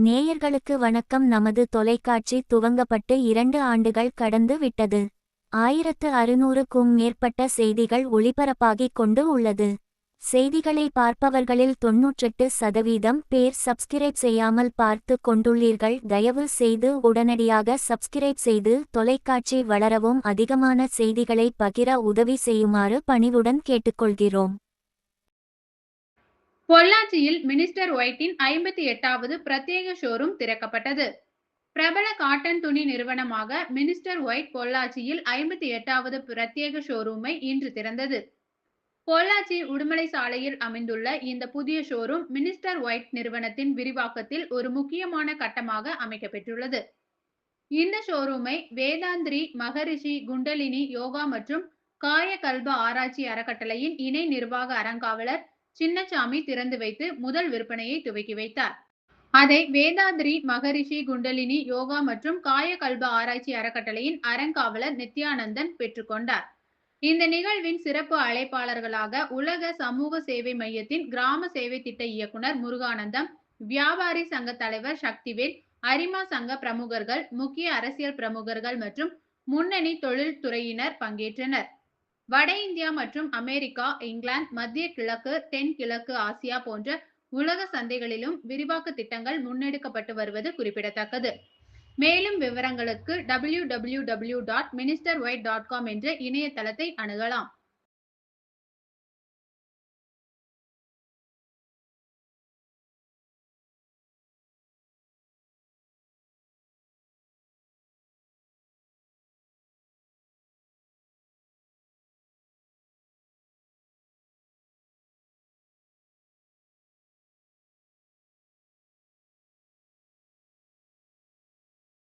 நேயர்களுக்கு வணக்கம். நமது தொலைக்காட்சி துவங்கப்பட்டு 2 ஆண்டுகள் கடந்து விட்டது. 1600க்கும் மேற்பட்ட செய்திகள் ஒளிபரப்பாகிக் கொண்டு உள்ளது. செய்திகளை பார்ப்பவர்களில் 98% பேர் சப்ஸ்கிரைப் செய்யாமல் பார்த்து கொண்டுள்ளீர்கள். தயவு செய்து உடனடியாக சப்ஸ்கிரைப் செய்து தொலைக்காட்சி வளரவும் அதிகமான செய்திகளை பகிர உதவி செய்யுமாறு பணிவுடன் கேட்டுக்கொள்கிறோம். பொள்ளாச்சியில் மினிஸ்டர் ஒயிட்டின் 58வது பிரத்யேக ஷோரூம் திறக்கப்பட்டது. பிரபல காட்டன் துணி நிறுவனமாக மினிஸ்டர் ஒயிட் பொள்ளாச்சியில் 58வது பிரத்யேக ஷோரூமை இன்று திறந்தது. பொள்ளாச்சி உடுமலை சாலையில் அமைந்துள்ள இந்த புதிய ஷோரூம் மினிஸ்டர் ஒயிட் நிறுவனத்தின் விரிவாக்கத்தில் ஒரு முக்கியமான கட்டமாக அமைக்கப்பட்டுள்ளது. இந்த ஷோரூமை வேதாந்திரி மகரிஷி குண்டலினி யோகா மற்றும் காயகல்ப ஆராய்ச்சி அறக்கட்டளையின் இணை நிர்வாக அறங்காவலர் சின்னசாமி திறந்து வைத்து முதல் விற்பனையை துவக்கி வைத்தார். அதை வேதாந்திரி மகரிஷி குண்டலினி யோகா மற்றும் காயகல்ப ஆராய்ச்சி அறக்கட்டளையின் அறங்காவலர் நித்யானந்தன் பெற்றுக்கொண்டார். இந்த நிகழ்வின் சிறப்பு அழைப்பாளர்களாக உலக சமூக சேவை மையத்தின் கிராம சேவை திட்ட இயக்குனர் முருகானந்தம், வியாபாரி சங்க தலைவர் சக்திவேல், அரிமா சங்க பிரமுகர்கள், முக்கிய அரசியல் பிரமுகர்கள் மற்றும் முன்னணி தொழில் துறையினர் பங்கேற்றனர். வட இந்தியா மற்றும் அமெரிக்கா, இங்கிலாந்து, மத்திய கிழக்கு, தென் கிழக்கு ஆசியா போன்ற உலக சந்தைகளிலும் விரிவாக்க திட்டங்கள் முன்னெடுக்கப்பட்டு வருவது குறிப்பிடத்தக்கது. மேலும் விவரங்களுக்கு www.ministerwhite.com என்ற இணையதளத்தை அணுகலாம்.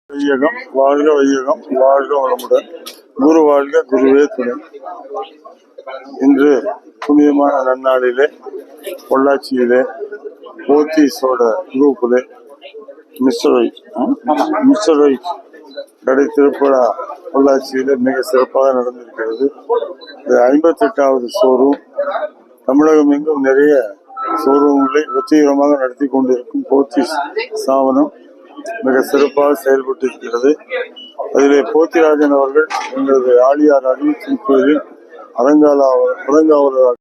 வையகம் வாழ்க, வையகம் வாழ்க, வளமுடன். குரு வாழ்க, குருவே துணை. இன்று புனிதமான நன்னாளிலே பொள்ளாச்சியிலே போத்தீஸோட குரூப்பிலே மிஸ்டர் ஒயிட் கடை திருப்பழா பொள்ளாச்சியிலே மிக சிறப்பாக நடந்திருக்கிறது. இது 58வது ஷோரூம். தமிழகம் எங்கும் நிறைய ஷோரூம்களை வெற்றிகரமாக நடத்தி கொண்டிருக்கும் போத்தீஸ் ஸ்தாபனம் மிக சிறப்பாக செயல்பட்டு இருக்கிறது. அதிலே போத்திராஜன் அவர்கள் எங்களது ஆழியார் அறிவிச்சின் கோயிலில் அறங்காவலராக